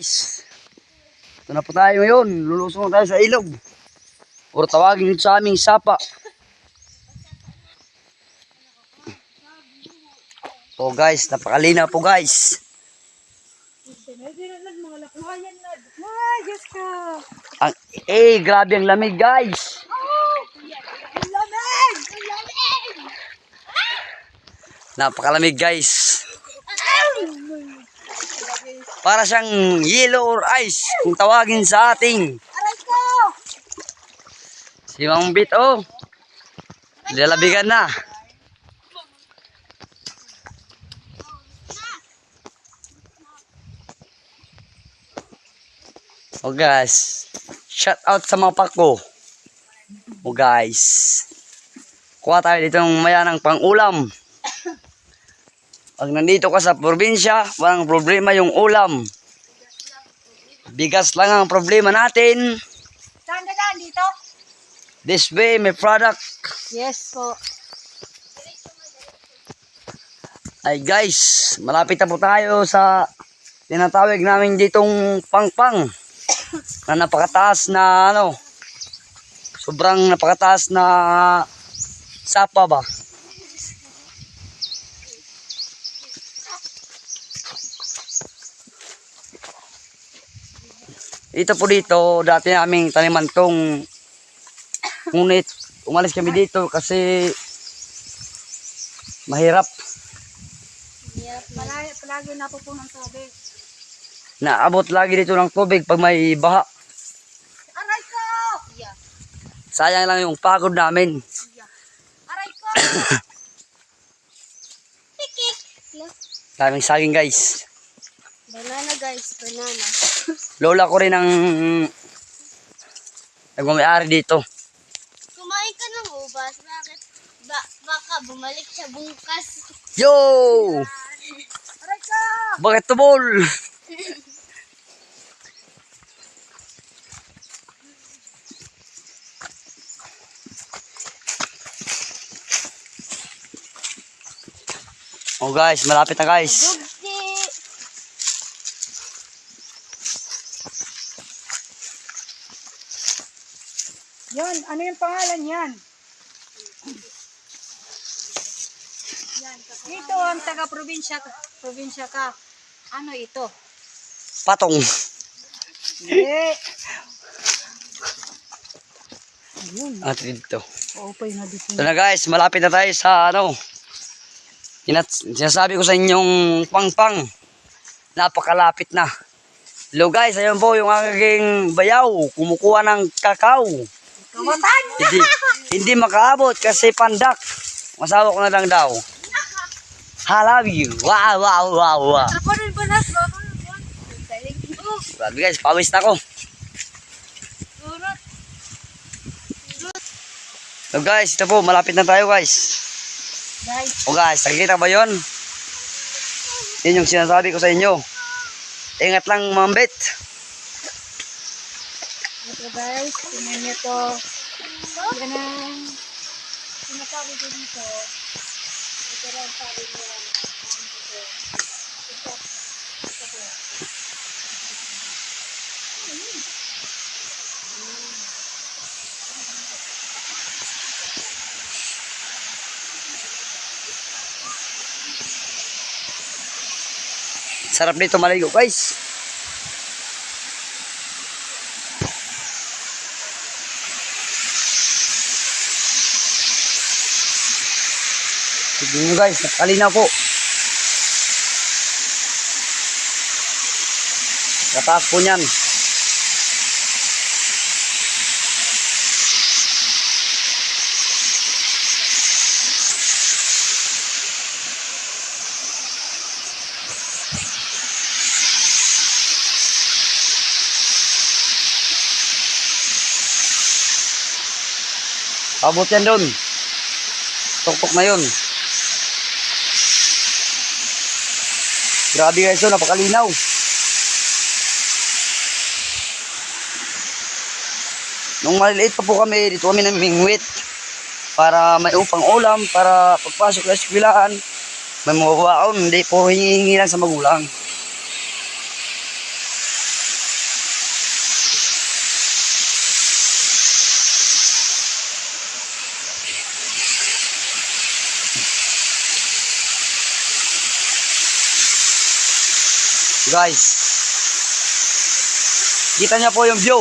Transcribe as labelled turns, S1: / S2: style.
S1: Ito na po tayo ngayon. Lulusong na tayo sa ilog. O tawagin nito sa aming sapa. Po guys, napakalina po guys. Grabe ang lamig guys. Napakalamig guys. Para siyang yellow or ice kung tawagin sa ating. Si Mang Bit, oh. Lalabigan na. Oh guys, shout out sa mga pako. Oh guys, kuha tayo dito ng mayanang pang-ulam. Pag nandito ka sa probinsya, walang problema yung ulam. Bigas lang ang problema natin.
S2: Saan dadaan dito?
S1: This way, may product.
S2: Yes po.
S1: Ay guys, malapit na po tayo sa tinatawag namin ditong pangpang. Na napakataas na sobrang napakataas na sapa ba. Ito po dito, dati naming taniman tong, ngunit umalis kami dito kasi mahirap.
S2: Palagi na po ng tubig.
S1: Naabot lagi dito ng tubig pag may baha.
S2: Aray ko! Yeah.
S1: Sayang lang yung pagod namin.
S2: Yeah. Aray ko! Tikik!
S1: Daming saging guys.
S2: Banana guys, banana.
S1: Lola ko rin ang nagmamayari dito.
S2: Kumain ka ng ubas, bakit? Baka bumalik siya bukas.
S1: Yo!
S2: Aray ko!
S1: Bakit tubol? Oh guys, malapit na guys.
S2: Dugsi! Yan, ano yung pangalan yan? Dito ang taga-probinsya ka. Ano ito?
S1: Patong.
S2: Hindi.
S1: At dito.
S2: Opay na dito.
S1: Ito na guys, malapit na tayo sa sinasabi ko sa inyong pangpang. Napakalapit na. Hello guys, ayun po yung aking bayaw. Kumukuha ng kakao.
S2: Kamutan!
S1: Hindi makaabot kasi pandak. Masawa ko na lang daw. I love you. Wow, wow, wow, wow. Grabe guys, pawis na ako. So guys, ito po, malapit na tayo guys. O guys, nakikita ba yun? Yun yung sinasabi ko sa inyo. Ingat lang mambit.
S2: Ito guys, tingnan nyo to. Yan ang sinasabi ko dito. Ito lang sabi niya.
S1: Sarap nito maligo guys. Tignan nyo guys, napakalina po. Kataas po niyan. Abot yan doon. Tuktok na yun. Grabe guys, napakalinaw. Nung maliliit pa po kami, dito kami namimingwit. Para may upang ulam, para pagpasok sa eskwelahan, may mababaon, hindi po hingi lang sa magulang. Guys. Kita niyo po yung view.